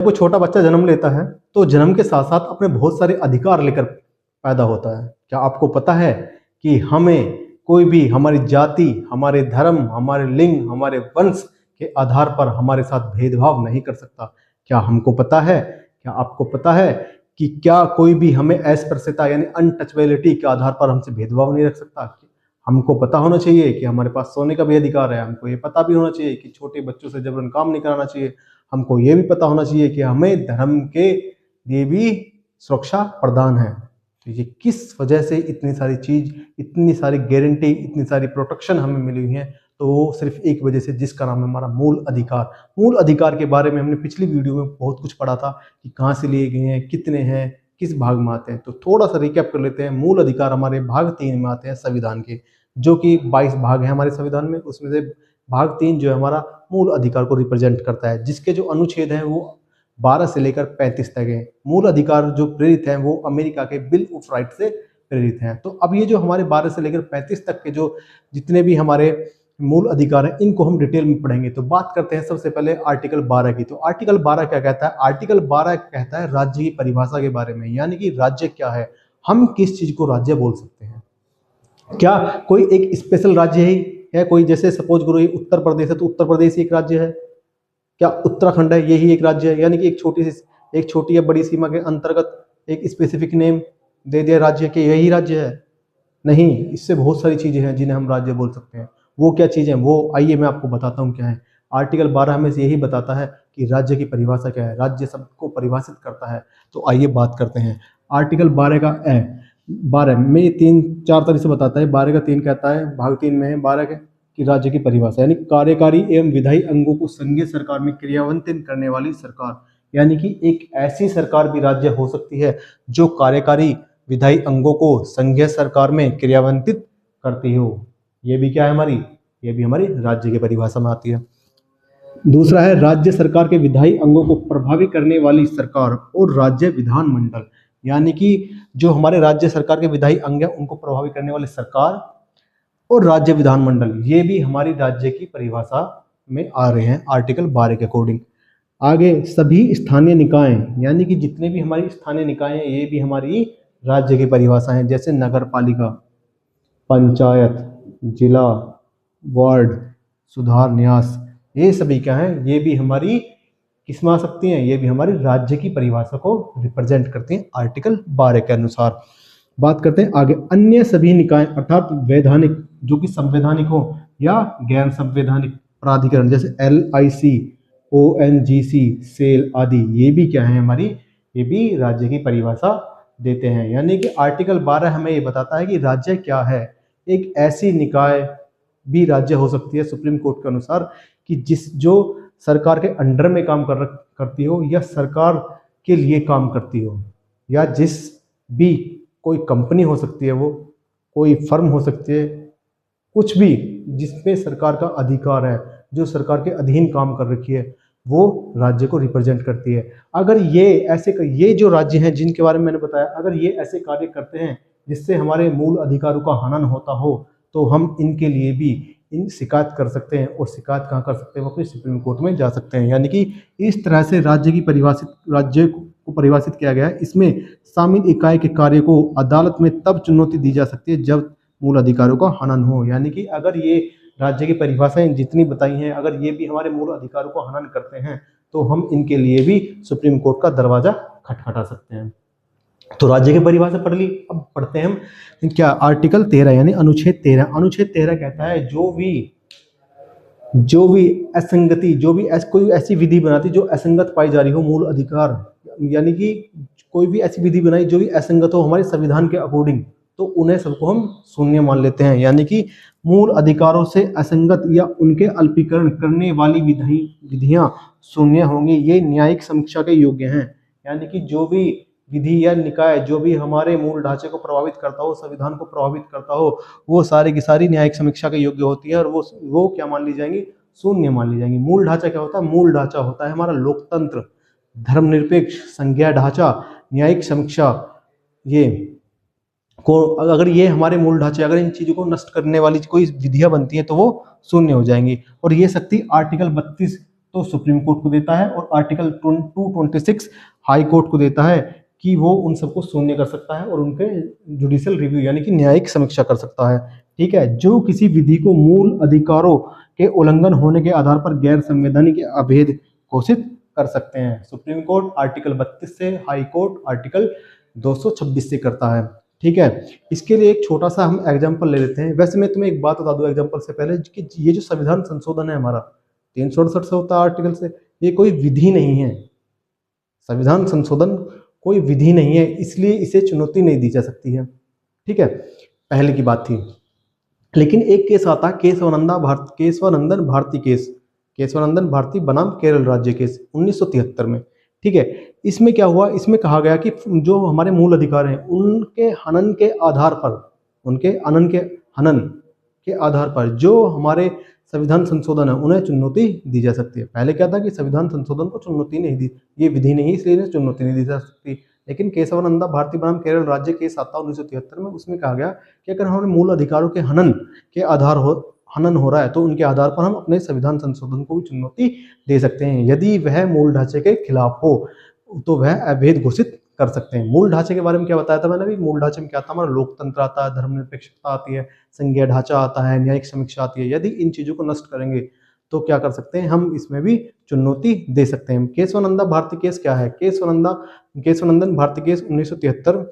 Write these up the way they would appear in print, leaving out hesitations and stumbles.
कोई छोटा बच्चा जन्म लेता है तो जन्म के साथ साथ अपने बहुत सारे अधिकार लेकर पैदा होता है। क्या आपको पता है कि हमें कोई भी हमारी जाति, हमारे धर्म, हमारे लिंग, हमारे वंश के आधार पर हमारे साथ भेदभाव नहीं कर सकता? क्या हमको पता है, क्या आपको पता है कि क्या कोई भी हमें अस्पृश्यता यानी अनटचेबिलिटी के आधार पर हमसे भेदभाव नहीं रख सकता? हमको पता होना चाहिए कि हमारे पास सोने का भी अधिकार है। हमको ये पता भी होना चाहिए कि छोटे बच्चों से जबरन काम नहीं कराना चाहिए। हमको ये भी पता होना चाहिए कि हमें धर्म के लिए भी सुरक्षा प्रदान है। तो ये किस वजह से इतनी सारी चीज, इतनी सारी गारंटी, इतनी सारी प्रोटेक्शन हमें मिली हुई है? तो वो सिर्फ एक वजह से, जिसका नाम है हमारा मूल अधिकार। मूल अधिकार के बारे में हमने पिछली वीडियो में बहुत कुछ पढ़ा था कि कहाँ से लिए गए हैं, कितने हैं, किस भाग में आते हैं। तो थोड़ा सा रिकैप कर लेते हैं। मूल अधिकार हमारे भाग 3 में आते हैं संविधान के, जो कि 22 भाग है हमारे संविधान में। उसमें से भाग 3 जो है हमारा मूल अधिकार को रिप्रेजेंट करता है, जिसके जो अनुच्छेद हैं वो 12 से लेकर 35 तक है। मूल अधिकार जो प्रेरित हैं वो अमेरिका के बिल ऑफ राइट से प्रेरित हैं। तो अब ये जो हमारे 12 से लेकर 35 तक के जो जितने भी हमारे मूल अधिकार हैं, इनको हम डिटेल में पढ़ेंगे। तो बात करते हैं सबसे पहले आर्टिकल 12 की। तो आर्टिकल 12 क्या कहता है? आर्टिकल 12 कहता है राज्य की परिभाषा के बारे में, यानी कि राज्य क्या है, हम किस चीज को राज्य बोल सकते हैं। क्या कोई एक स्पेशल राज्य है कोई? जैसे सपोज करो ये उत्तर प्रदेश है तो उत्तर प्रदेश ही एक राज्य है। क्या उत्तराखंड है यही एक राज्य है? यानी कि एक छोटी या बड़ी सीमा के अंतर्गत एक स्पेसिफिक नेम दे दिया राज्य के यही राज्य है? नहीं, इससे बहुत सारी चीजें हैं जिन्हें हम राज्य बोल सकते हैं। वो क्या चीजें, वो आइए मैं आपको बताता हूँ क्या है। आर्टिकल 12 हमें यही बताता है कि राज्य की परिभाषा क्या है, राज्य सबको परिभाषित करता है। तो आइए बात करते हैं आर्टिकल 12 का। 12 में ये 3-4 तरह से बताता है। 12 का 3 कहता है, भाग 3 में है 12 के कि राज्य की परिभाषा यानी कार्यकारी एवं विधायी अंगों को संघीय सरकार में क्रियान्वित करने वाली सरकार। यानी कि एक ऐसी सरकार भी राज्य हो सकती है जो कार्यकारी विधायी अंगों को संघीय सरकार में क्रियान्वित करती हो। ये भी क्या है हमारी? ये भी हमारी राज्य की परिभाषा में आती है। दूसरा है राज्य सरकार के विधायी अंगों को प्रभावी करने वाली सरकार और राज्य विधानमंडल। यानी कि जो हमारे राज्य सरकार के विधायी अंग हैं उनको प्रभावी करने वाली सरकार और राज्य विधानमंडल, ये भी हमारी राज्य की परिभाषा में आ रहे हैं आर्टिकल 12 के अकॉर्डिंग। आगे सभी स्थानीय निकाय, यानी कि जितने भी हमारी स्थानीय निकाय हैं ये भी हमारी राज्य की परिभाषा है। जैसे नगर पालिका, पंचायत, जिला, वार्ड, सुधार न्यास, ये सभी क्या हैं? ये भी हमारी किस में आ सकती हैं? ये भी हमारी राज्य की परिभाषा को रिप्रेजेंट करती हैं आर्टिकल 12 के अनुसार। बात करते हैं आगे अन्य सभी निकाय अर्थात वैधानिक, जो कि संवैधानिक हो या गैर संवैधानिक प्राधिकरण, जैसे LIC, ONGC, सेल आदि, ये भी क्या है हमारी? ये भी राज्य की परिभाषा देते हैं। यानी कि आर्टिकल 12 हमें ये बताता है कि राज्य क्या है। एक ऐसी निकाय भी राज्य हो सकती है सुप्रीम कोर्ट के अनुसार कि जो सरकार के अंडर में काम करती हो या सरकार के लिए काम करती हो, या जिस भी कोई कंपनी हो सकती है, वो कोई फर्म हो सकती है, कुछ भी जिसमें सरकार का अधिकार है, जो सरकार के अधीन काम कर रखी है, वो राज्य को रिप्रेजेंट करती है। अगर ये जो राज्य हैं जिनके बारे में मैंने बताया, अगर ये ऐसे कार्य करते हैं जिससे हमारे मूल अधिकारों का हनन होता हो, तो हम इनके लिए भी शिकायत कर सकते हैं। और शिकायत कहाँ कर सकते हैं? वो अपने सुप्रीम कोर्ट में जा सकते हैं। यानी कि इस तरह से राज्य को परिभाषित किया गया है। इसमें शामिल इकाई के कार्य को अदालत में तब चुनौती दी जा सकती है जब मूल अधिकारों का हनन हो। यानी कि अगर ये राज्य की परिभाषाएं जितनी बताई हैं, अगर ये भी हमारे मूल अधिकारों को हनन करते हैं, तो हम इनके लिए भी सुप्रीम कोर्ट का दरवाजा खटखटा सकते हैं। तो राज्य की परिभाषा पढ़ ली। अब पढ़ते हैं हम क्या आर्टिकल 13 यानी अनुच्छेद 13। अनुच्छेद 13 कहता है जो भी असंगति, कोई ऐसी विधि बनाती जो असंगत पाई जा रही हो मूल अधिकार, यानी कि कोई भी ऐसी विधि बनाई जो भी असंगत हो हमारे संविधान के अकॉर्डिंग, तो उन्हें सबको हम शून्य मान लेते हैं। यानी कि मूल अधिकारों से असंगत या उनके अल्पीकरण करने वाली विधियां शून्य होंगी। ये न्यायिक समीक्षा के योग्य हैं। यानी कि जो भी विधि या निकाय जो भी हमारे मूल ढांचे को प्रभावित करता हो, संविधान को प्रभावित करता हो, वो सारी की सारी न्यायिक समीक्षा के योग्य होती है और वो क्या मान ली जाएंगी? शून्य मान ली जाएंगी। मूल ढांचा क्या होता है? मूल ढांचा होता है हमारा लोकतंत्र, धर्मनिरपेक्ष संज्ञा ढांचा, न्यायिक समीक्षा। ये को अगर ये हमारे मूल ढांचे, अगर इन चीजों को नष्ट करने वाली कोई विधियां बनती हैं तो वो शून्य हो जाएंगी। और ये शक्ति आर्टिकल 32 तो सुप्रीम कोर्ट को देता है, और आर्टिकल 226 हाई कोर्ट को देता है कि वो उन सबको शून्य कर सकता है और उनके जुडिशियल रिव्यू यानी कि न्यायिक समीक्षा कर सकता है। ठीक है, जो किसी विधि को मूल अधिकारों के उल्लंघन होने के आधार पर गैर संवैधानिक या अवैध घोषित कर सकते हैं। सुप्रीम कोर्ट आर्टिकल 32 से, हाई कोर्ट आर्टिकल 226 से करता है। ठीक है, इसके लिए एक छोटा सा हम एग्जाम्पल ले लेते हैं। वैसे मैं तुम्हें एक बात बता दूं एग्जाम्पल से पहले कि ये जो संविधान संशोधन है हमारा 368 से होता है आर्टिकल से, ये कोई विधि नहीं है। संविधान संशोधन कोई विधि नहीं है, इसलिए इसे चुनौती नहीं दी जा सकती है। ठीक है, पहले की बात थी। लेकिन एक केस आता है केशवानंदन भारती बनाम केरल राज्य केस 1973 में। ठीक है, इसमें क्या हुआ, इसमें कहा गया कि जो हमारे मूल अधिकार हैं उनके हनन के आधार पर जो हमारे संविधान संशोधन है उन्हें चुनौती दी जा सकती है। पहले क्या था कि संविधान संशोधन को चुनौती नहीं दी, ये विधि नहीं इसलिए इन्हें चुनौती नहीं दी जा सकती। लेकिन केशवानंदा भारती बनाम केरल राज्य केस आता 1973 में, उसमें कहा गया कि अगर हमारे मूल अधिकारों के हनन हो रहा है तो उनके आधार पर हम अपने संविधान संशोधन को भी चुनौती दे सकते हैं। यदि वह मूल ढांचे के खिलाफ हो तो वह अवैध घोषित कर सकते हैं। मूल ढांचे के बारे में क्या बताया था मैंने भी, मूल ढांचे में क्या था, हमारा लोकतंत्र आता है, धर्मनिरपेक्षता आती है, संघीय ढांचा आता है, न्यायिक समीक्षा आती है। यदि इन चीजों को नष्ट करेंगे तो क्या कर सकते हैं, हम इसमें भी चुनौती दे सकते हैं। केशवानंदा भारती केस क्या है, केशवानंदन भारती केस 1973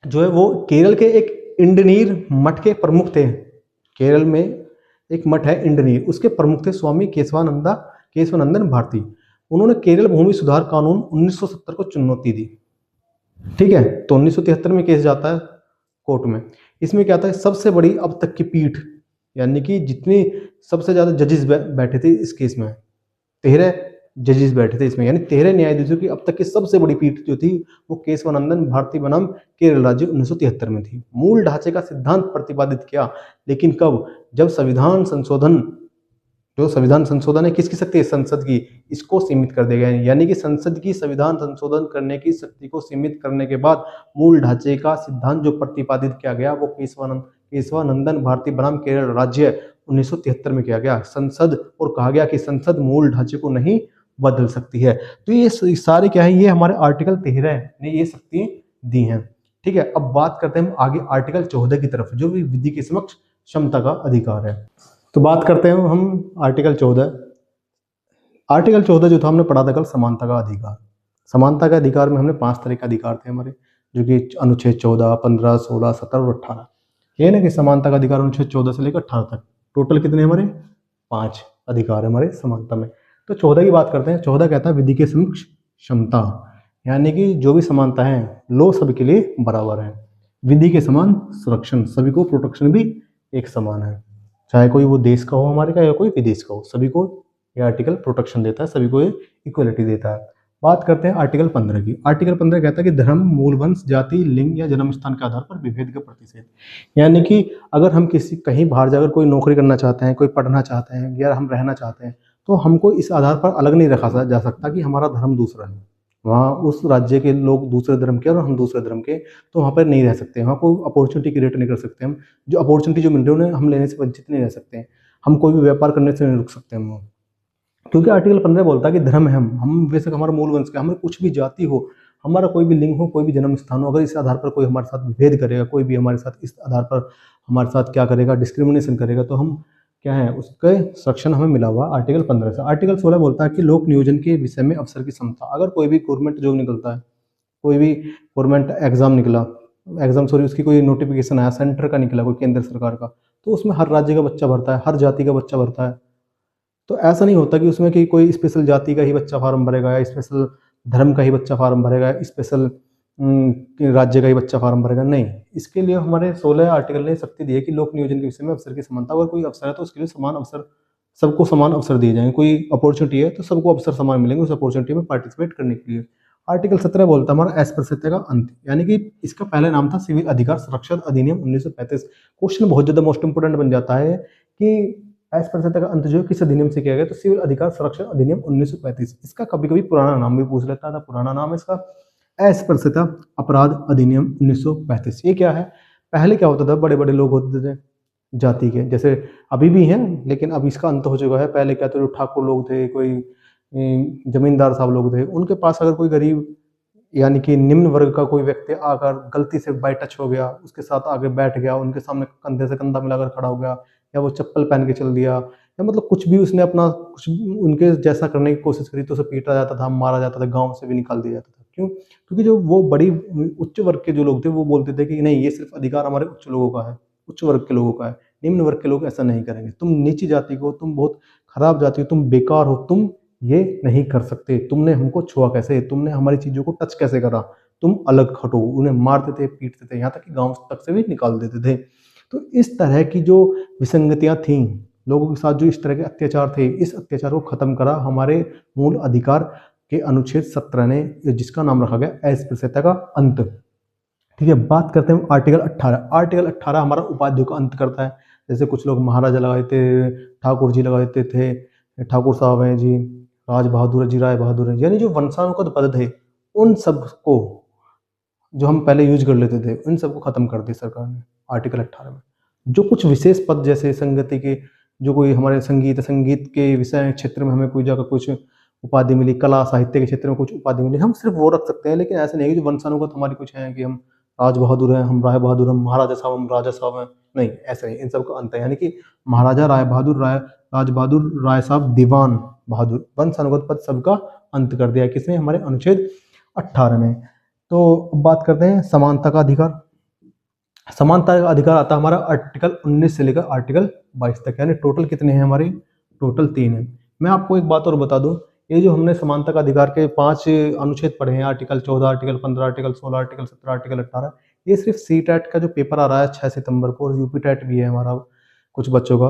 जो है वो केरल के एक इंडनीर मठ के प्रमुख थे। केरल में एक मठ है इंडनीर, उसके प्रमुख थे स्वामी केशवानंदन भारती। उन्होंने केरल भूमि सुधार कानून 1970 को चुनौती दी। ठीक है, तो 1973 में केस जाता है कोर्ट में। इसमें क्या था, सबसे बड़ी अब तक की पीठ यानी कि जितनी सबसे ज्यादा जजेस बैठे थे इस केस में, 13 जजेस बैठे थे इसमें, यानी 13 न्यायाधीशों की अब तक की सबसे बड़ी पीठ जो थी वो केशवानंदन भारती बनाम केरल राज्य 1973 में थी। मूल ढांचे का सिद्धांत प्रतिपादित किया, लेकिन कब, जब संविधान संशोधन है किसकी शक्ति है, संसद की, इसको सीमित कर दिया गया। यानी कि संसद की संविधान संशोधन करने की शक्ति को सीमित करने के बाद मूल ढांचे का सिद्धांत जो प्रतिपादित किया गया वो केशवानंदन भारती बनाम केरल राज्य 1973 में किया गया संसद, और कहा गया कि संसद मूल ढांचे को नहीं बदल सकती है। तो ये सारे क्या है, ये हमारे आर्टिकल 13 ने ये शक्ति दी हैं। ठीक है, अब बात करते हैं हम आगे आर्टिकल 14 की तरफ, जो भी विधि के समक्ष क्षमता का अधिकार है। तो बात करते हैं हम आर्टिकल 14। आर्टिकल 14 जो था हमने पढ़ा था कल, समानता का अधिकार। समानता के अधिकार में हमने 5 तरह के अधिकार थे हमारे, जो कि अनुच्छेद 14, 15, 16, 17 और 18। ये ना कि समानता का अधिकार अनुच्छेद 14 से लेकर 18 तक टोटल कितने हमारे 5 अधिकार है हमारे समानता में। तो 14 की बात करते हैं। 14 कहता है विधि के समक्ष क्षमता, यानी कि जो भी समानता है लो सभी के लिए बराबर है। विधि के समान संरक्षण, सभी को प्रोटेक्शन भी एक समान है, चाहे कोई वो देश का हो हमारे का या कोई विदेश का हो, सभी को ये आर्टिकल प्रोटेक्शन देता है, सभी को ये इक्वलिटी देता है। बात करते हैं आर्टिकल 15 की। आर्टिकल 15 कहता है कि धर्म, मूल वंश, जाति, लिंग या जन्म स्थान के आधार पर विभेद का प्रतिषेध। यानी कि अगर हम कहीं बाहर जाकर कोई नौकरी करना चाहते हैं, कोई पढ़ना चाहते हैं या हम रहना चाहते हैं, तो हमको इस आधार पर अलग नहीं रखा जा सकता कि हमारा धर्म दूसरा है, वहाँ उस राज्य के लोग दूसरे धर्म के और हम दूसरे धर्म के, तो वहाँ पर नहीं रह सकते। वहाँ कोई अपॉर्चुनिटी क्रिएट नहीं कर सकते हम, जो अपॉर्चुनिटी जो मिल रही है उन्हें हम लेने से वंचित नहीं रह सकते। हम कोई भी व्यापार करने से नहीं रुक सकते हम, क्योंकि आर्टिकल 15 बोलता है कि धर्म है हम बेशक हमारा मूल वंश का, हमें कुछ भी जाति हो, हमारा कोई भी लिंग हो, कोई भी जन्म स्थान हो, अगर इस आधार पर कोई हमारे साथ भेद करेगा, कोई भी हमारे साथ इस आधार पर हमारे साथ क्या करेगा, डिस्क्रिमिनेशन करेगा, तो हम क्या है उसके संरक्षण हमें मिला हुआ आर्टिकल 15 से। आर्टिकल 16 बोलता है कि लोक नियोजन के विषय में अवसर की समता। अगर कोई भी गवर्नमेंट जॉब निकलता है, कोई भी गवर्नमेंट उसकी कोई नोटिफिकेशन आया, सेंटर का निकला, कोई केंद्र सरकार का, तो उसमें हर राज्य का बच्चा भरता है, हर जाति का बच्चा भरता है। तो ऐसा नहीं होता कि उसमें कि कोई स्पेशल जाति का ही बच्चा फार्म भरेगा या स्पेशल धर्म का ही बच्चा फार्म भरेगा, स्पेशल राज्य का ही बच्चा फार्म भरेगा, नहीं। इसके लिए हमारे 16 आर्टिकल ने शक्ति दी है कि लोक नियोजन के विषय में अवसर की समानता। अगर कोई अवसर है तो उसके लिए समान अवसर, सबको समान अवसर दिए जाएंगे। कोई अपॉर्चुनिटी है तो सबको अवसर समान मिलेंगे उस अपॉर्चुनिटी में पार्टिसिपेट करने के लिए। आर्टिकल 17 बोलता है हमारा अस्पृश्यता का अंत, यानी कि इसका पहले नाम था सिविल अधिकार संरक्षण अधिनियम 1935। क्वेश्चन बहुत ज्यादा मोस्ट इंपोर्टेंट बन जाता है कि अस्पृश्यता का अंत जो किस अधिनियम से किया गया, तो सिविल अधिकार संरक्षण अधिनियम 1935। इसका कभी कभी पुराना नाम भी पूछ लेता था, पुराना नाम है इसका अस्पृश्यता अपराध अधिनियम 1935। ये क्या है, पहले क्या होता था, बड़े बड़े लोग होते थे, जाति के, जैसे अभी भी हैं लेकिन अब इसका अंत हो चुका है। पहले क्या, तो जो ठाकुर लोग थे, कोई जमींदार साहब लोग थे, उनके पास अगर कोई गरीब यानी कि निम्न वर्ग का कोई व्यक्ति आकर गलती से बाई टच हो गया, उसके साथ आगे बैठ गया, उनके सामने कंधे से कंधा मिलाकर खड़ा हो गया, या वो चप्पल पहन के चल दिया, या मतलब कुछ भी उसने अपना कुछ उनके जैसा करने की कोशिश करी, तो उसे पीटा जाता था, मारा जाता था, गांव से भी निकाल दिया जाता था। क्यों? क्योंकि जो वो बड़ी उच्च वर्ग के जो लोग थे वो बोलते थे कि नहीं, ये सिर्फ अधिकार हमारे उच्च लोगों का है, उच्च वर्ग के लोगों का है, निम्न वर्ग के लोग ऐसा नहीं करेंगे। तुम नीची जाति को, तुम बहुत खराब जाति हो, तुम बेकार हो, तुम ये नहीं कर सकते, तुमने हमको छुआ कैसे, तुमने हमारी चीज़ों को टच कैसे करा, तुम अलग हटो। उन्हें मारते थे, पीटते थे, यहाँ तक कि गांव तक से भी निकाल देते थे। तो इस तरह की जो विसंगतियाँ थीं, लोगों के साथ जो इस तरह के अत्याचार थे, इस अत्याचार को खत्म करा हमारे मूल अधिकार के अनुच्छेद 17 ने, जिसका नाम रखा गया अस्पृश्यता का अंत। ठीक है, बात करते हैं आर्टिकल 18। आर्टिकल 18 हमारा उपाधियों का अंत करता है। जैसे कुछ लोग महाराजा लगा देते, ठाकुर जी लगा देते थे, ठाकुर साहब हैं जी, राज बहादुर जी, राय बहादुर हैं, यानी जो वंशानुगत पद थे उन सब को जो हम पहले यूज कर लेते थे उन सबको खत्म कर दिया सरकार ने आर्टिकल 18 में। जो कुछ विशेष पद जैसे संगति के, जो कोई हमारे संगीत के विषय क्षेत्र में हमें कोई जगह कुछ उपाधि मिली, कला साहित्य के क्षेत्र में कुछ उपाधि मिली, हम सिर्फ वो रख सकते हैं। लेकिन ऐसा नहीं है कि जो वंशानुगत हमारी कुछ है कि हम राज बहादुर हैं, हम राय बहादुर, हम महाराजा साहब, हम राजा साहब हैं, नहीं, ऐसा नहीं। इन सबका अंत है, यानी कि महाराजा राय बहादुर, राज बहादुर, राय साहब, दीवान बहादुर, वंशानुगत पद सबका अंत कर दिया किसने, हमारे अनुच्छेद 18 ने। तो अब बात करते हैं समानता का अधिकार। समानता का अधिकार आता है हमारा आर्टिकल 19 से लेकर आर्टिकल 22 तक, यानी टोटल कितने हैं हमारे, टोटल 3 है। मैं आपको एक बात और बता दूं, ये जो हमने समानता का अधिकार के 5 अनुच्छेद पढ़े हैं, article 14, article 15, article 16, article 17, article 18, ये सिर्फ CTET का जो पेपर आ रहा है 6 सितंबर को, और UPTET भी है हमारा कुछ बच्चों का,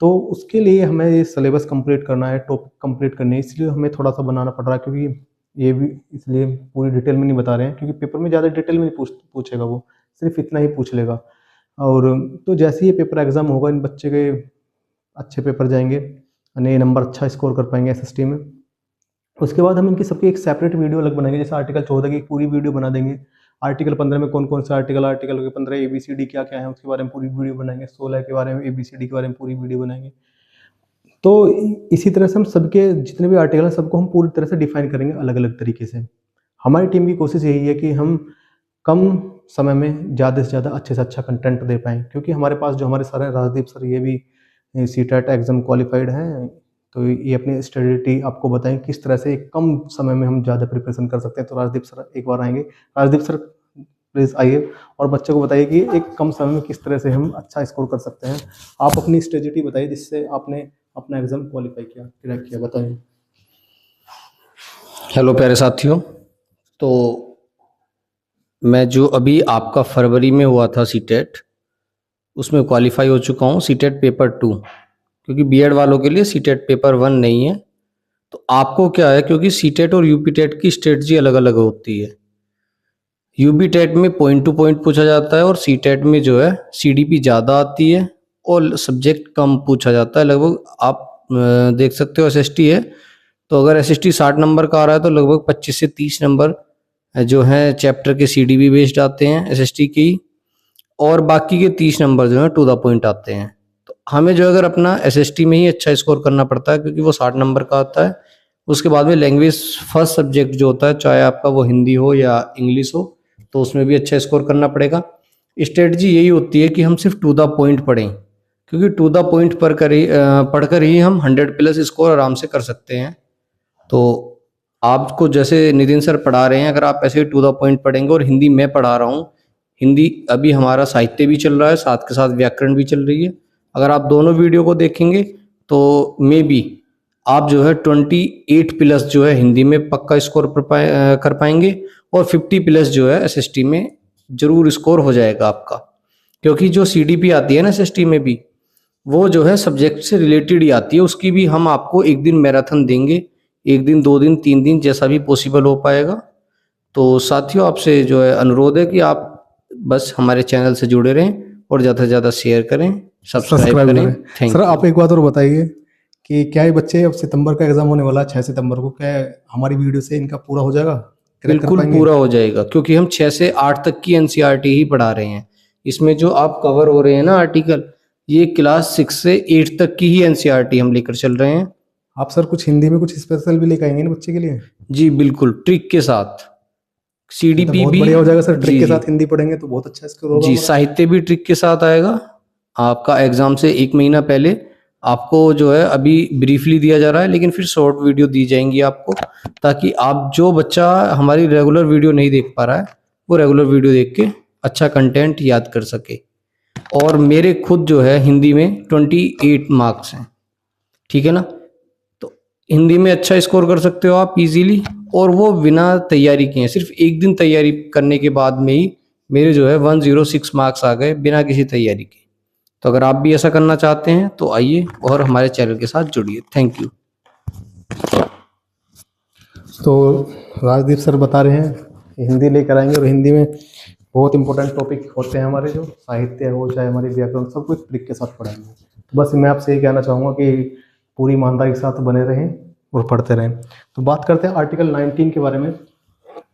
तो उसके लिए हमें ये सिलेबस कंप्लीट करना है, टॉपिक कंप्लीट करने है, इसलिए हमें थोड़ा सा बनाना पड़ रहा है। क्योंकि ये भी इसलिए पूरी डिटेल में नहीं बता रहे हैं, क्योंकि पेपर में ज़्यादा डिटेल में नहीं पूछेगा, वो सिर्फ इतना ही पूछ लेगा। और तो जैसे ही पेपर एग्ज़ाम होगा, इन बच्चे के अच्छे पेपर जाएंगे, नए नंबर अच्छा स्कोर कर पाएंगे SST में। उसके बाद हम इनकी सबकी एक सेपरेट वीडियो अलग बनाएंगे। जैसे आर्टिकल 14 की पूरी वीडियो बना देंगे, आर्टिकल 15 में कौन कौन से आर्टिकल, आर्टिकल के 15 ABCD क्या क्या है उसके बारे में पूरी वीडियो बनाएंगे, 16 के बारे में ABCD के बारे में पूरी वीडियो बनाएंगे। तो इसी तरह से हम सबके जितने भी आर्टिकल हैं सबको हम पूरी तरह से डिफाइन करेंगे अलग अलग तरीके से। हमारी टीम की कोशिश यही है कि हम कम समय में ज़्यादा से ज़्यादा अच्छे से अच्छा कंटेंट दे पाएँ, क्योंकि हमारे पास जो हमारे सर हैं, राजदीप सर, ये भी CTET एग्ज़ाम क्वालिफाइड हैं। तो ये अपनी स्ट्रेटेजी आपको बताएं किस तरह से कम समय में हम ज़्यादा प्रिपरेशन कर सकते हैं। तो राजदीप सर एक बार आएंगे। राजदीप सर प्लीज़ आइए और बच्चों को बताइए कि एक कम समय में किस तरह से हम अच्छा स्कोर कर सकते हैं। आप अपनी स्ट्रेटेजी बताइए जिससे आपने अपना एग्ज़ाम क्वालिफाई किया, क्रैक किया, बताइए। हेलो प्यारे साथियों, तो मैं जो अभी आपका फरवरी में हुआ था CTET, उसमें क्वालिफाई हो चुका हूँ CTET पेपर 2, क्योंकि बीएड वालों के लिए CTET पेपर 1 नहीं है। तो आपको क्या है, क्योंकि CTET और UPTET की स्ट्रेटजी अलग अलग होती है। UPTET में पॉइंट टू पॉइंट पूछा जाता है और CTET में जो है CDP ज़्यादा आती है और सब्जेक्ट कम पूछा जाता है। लगभग आप देख सकते हो SST है, तो अगर SST 60 नंबर का आ रहा है तो लगभग 25 से 30 नंबर जो है चैप्टर के CDP बेस्ड आते हैं SST की, और बाकी के 30 नंबर जो है टू द पॉइंट आते हैं। तो हमें जो अगर अपना SST में ही अच्छा स्कोर करना पड़ता है, क्योंकि वो 60 नंबर का आता है। उसके बाद में लैंग्वेज फर्स्ट सब्जेक्ट जो होता है, चाहे आपका वो हिंदी हो या इंग्लिश हो, तो उसमें भी अच्छा स्कोर करना पड़ेगा। स्ट्रेटजी यही होती है कि हम सिर्फ टू द पॉइंट पढ़ें, क्योंकि टू द पॉइंट पढ़कर ही हम 100+ स्कोर आराम से कर सकते हैं। तो आपको जैसे नितिन सर पढ़ा रहे हैं, अगर आप ऐसे टू द पॉइंट पढ़ेंगे, और हिंदी मैं पढ़ा रहा हूँ, हिंदी अभी हमारा साहित्य भी चल रहा है, साथ के साथ व्याकरण भी चल रही है। अगर आप दोनों वीडियो को देखेंगे तो मे बी आप जो है 28+ जो है हिंदी में पक्का स्कोर कर पाएंगे, और 50+ जो है SST में जरूर स्कोर हो जाएगा आपका। क्योंकि जो CDP आती है ना SST में भी, वो जो है सब्जेक्ट से रिलेटेड ही आती है। उसकी भी हम आपको एक दिन मैराथन देंगे, एक दिन, 2 दिन, 3 दिन, जैसा भी पॉसिबल हो पाएगा। तो साथियों, आपसे जो है अनुरोध है कि आप बस हमारे चैनल से जुड़े रहें और ज़्यादा से ज़्यादा शेयर करें, सब्सक्राइब करें। Thank sir you. आप एक बात और बताइए कि क्या ये बच्चे, अब सितंबर का एग्जाम होने वाला है 6 सितंबर को, क्या हमारी वीडियो से इनका पूरा हो जाएगा, क्रैक कर बिल्कुल पाएंगे? पूरा हो जाएगा, क्योंकि हम 6 से 8 तक की NCERT ही पढ़ा रहे हैं। इसमें जो आप कवर हो रहे हैं ना आर्टिकल, ये क्लास 6 से 8 तक की ही एनसीईआरटी हम लेकर चल रहे हैं। आप सर कुछ हिंदी में कुछ स्पेशल भी लेकर आएंगे ना बच्चे के लिए? जी बिल्कुल, ट्रिक के साथ। ये तो सीडीपी बहुत भी। बढ़िया हो जाएगा सर, ट्रिक जी के जी साथ हिंदी पढ़ेंगे तो बहुत अच्छा स्कोर होगा जी, हमारा। साहित्य भी ट्रिक के साथ आएगा। आपका एग्जाम से 1 महीना पहले आपको जो है अभी ब्रीफली दिया जा रहा है, लेकिन फिर शॉर्ट वीडियो दी जाएंगी आपको, ताकि आप जो बच्चा हमारी रेगुलर वीडियो नहीं देख पा रहा है वो रेगुलर वीडियो देख के अच्छा कंटेंट याद कर सके। और मेरे खुद जो है हिंदी में 28 मार्क्स हैं, ठीक है ना। तो हिंदी में अच्छा स्कोर कर सकते हो आप इजीली, और वो बिना तैयारी किए, सिर्फ एक दिन तैयारी करने के बाद में ही मेरे जो है 106 मार्क्स आ गए बिना किसी तैयारी के। तो अगर आप भी ऐसा करना चाहते हैं तो आइए और हमारे चैनल के साथ जुड़िए। Thank you. तो राजदीप सर बता रहे हैं हिंदी लेकर आएंगे, और हिंदी में बहुत इंपॉर्टेंट टॉपिक होते हैं हमारे, जो साहित्य हो चाहे हमारी व्याकरण, सब कुछ ट्रिक के साथ पढ़ाएंगे। तो बस मैं आपसे ये कहना चाहूँगा कि पूरी ईमानदारी के साथ बने रहें और पढ़ते रहें। तो बात करते हैं आर्टिकल 19 के बारे में।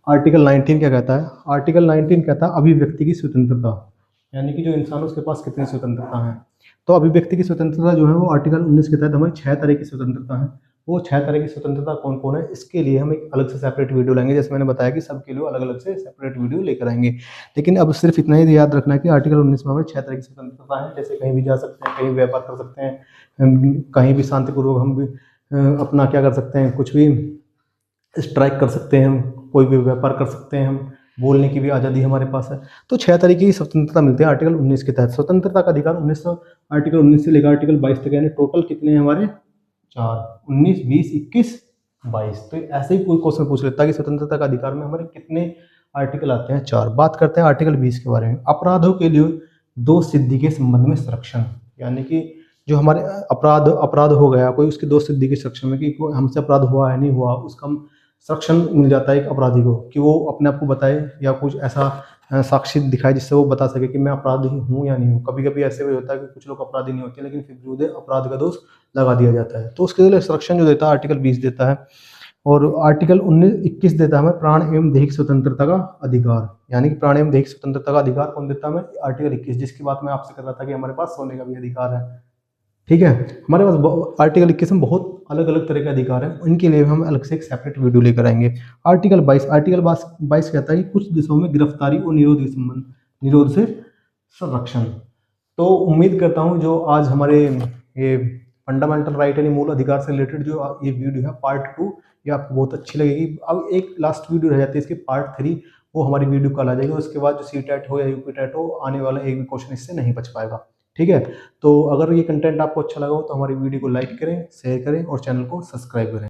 आर्टिकल 19 क्या कहता है? आर्टिकल 19 कहता है अभिव्यक्ति की स्वतंत्रता, यानी कि जो इंसान उसके पास कितनी स्वतंत्रता है। तो अभिव्यक्ति की स्वतंत्रता जो है वो आर्टिकल 19 के तहत हमें 6 तरह की स्वतंत्रता है। वो 6 तरह की स्वतंत्रता कौन कौन है, इसके लिए हम एक अलग से सेपरेट वीडियो लेंगे। जैसे मैंने बताया कि सबके लिए अलग अलग से सेपरेट वीडियो लेकर आएंगे, लेकिन अब सिर्फ इतना ही याद रखना है कि आर्टिकल 19 में हमें 6 तरह की स्वतंत्रता है। जैसे कहीं भी जा सकते हैं, कहीं व्यापार कर सकते हैं, कहीं भी शांतिपूर्वक हम भी अपना क्या कर सकते हैं, कुछ भी स्ट्राइक कर सकते हैं, हम कोई भी व्यापार कर सकते हैं, हम बोलने की भी आज़ादी हमारे पास है। तो 6 तरीके की स्वतंत्रता मिलती है आर्टिकल 19 के तहत। स्वतंत्रता का अधिकार आर्टिकल 19 से लेकर आर्टिकल 22 तक, यानी टोटल कितने हैं हमारे? 4, 19, 20, 21, 22। तो ऐसे ही कोई क्वेश्चन पूछ लेता है कि स्वतंत्रता का अधिकार में हमारे कितने आर्टिकल आते हैं? 4। बात करते हैं आर्टिकल 20 के बारे में। अपराधों के लिए दोष सिद्धि के संबंध में संरक्षण, यानी कि जो हमारे अपराध हो गया कोई, उसकी दोष सिद्धि के संरक्षण में कि हमसे अपराध हुआ है नहीं हुआ, उसका संरक्षण मिल जाता है एक अपराधी को, कि वो अपने आप को बताए या कुछ ऐसा साक्ष्य दिखाए जिससे वो बता सके कि मैं अपराधी हूँ या नहीं हूँ। कभी कभी ऐसे भी होता है कि कुछ लोग अपराधी नहीं होते, लेकिन फिर भी उन्हें अपराध का दोष लगा दिया जाता है। तो उसके लिए संरक्षण जो देता है आर्टिकल 20 देता है। और आर्टिकल 21 देता है हमें प्राण एवं दैहिक स्वतंत्रता का अधिकार, यानी कि प्राण एवं दैहिक स्वतंत्रता का अधिकार कौन देता है हमें? आर्टिकल 21, जिसकी बात मैं आपसे कर रहा था कि हमारे पास सोने का भी अधिकार है। ठीक है, हमारे पास आर्टिकल 21 में बहुत अलग अलग तरह के अधिकार हैं, इनके लिए हम अलग से एक सेपरेट वीडियो लेकर आएंगे। आर्टिकल 22 कहता है कि कुछ देशों में गिरफ्तारी और निरोध से संरक्षण। तो उम्मीद करता हूँ जो आज हमारे ये फंडामेंटल राइट यानी मूल अधिकार से रिलेटेड जो ये वीडियो है पार्ट 2, ये आपको बहुत अच्छी लगेगी। अब एक लास्ट वीडियो रह जाती है इसकी पार्ट 3, वो हमारी वीडियो कल आ जाएगी। उसके बाद जो CTET हो या UPTET हो, आने वाला एक भी क्वेश्चन इससे नहीं बच पाएगा। ठीक है, तो अगर ये कंटेंट आपको अच्छा लगा हो तो हमारी वीडियो को लाइक करें, शेयर करें और चैनल को सब्सक्राइब करें।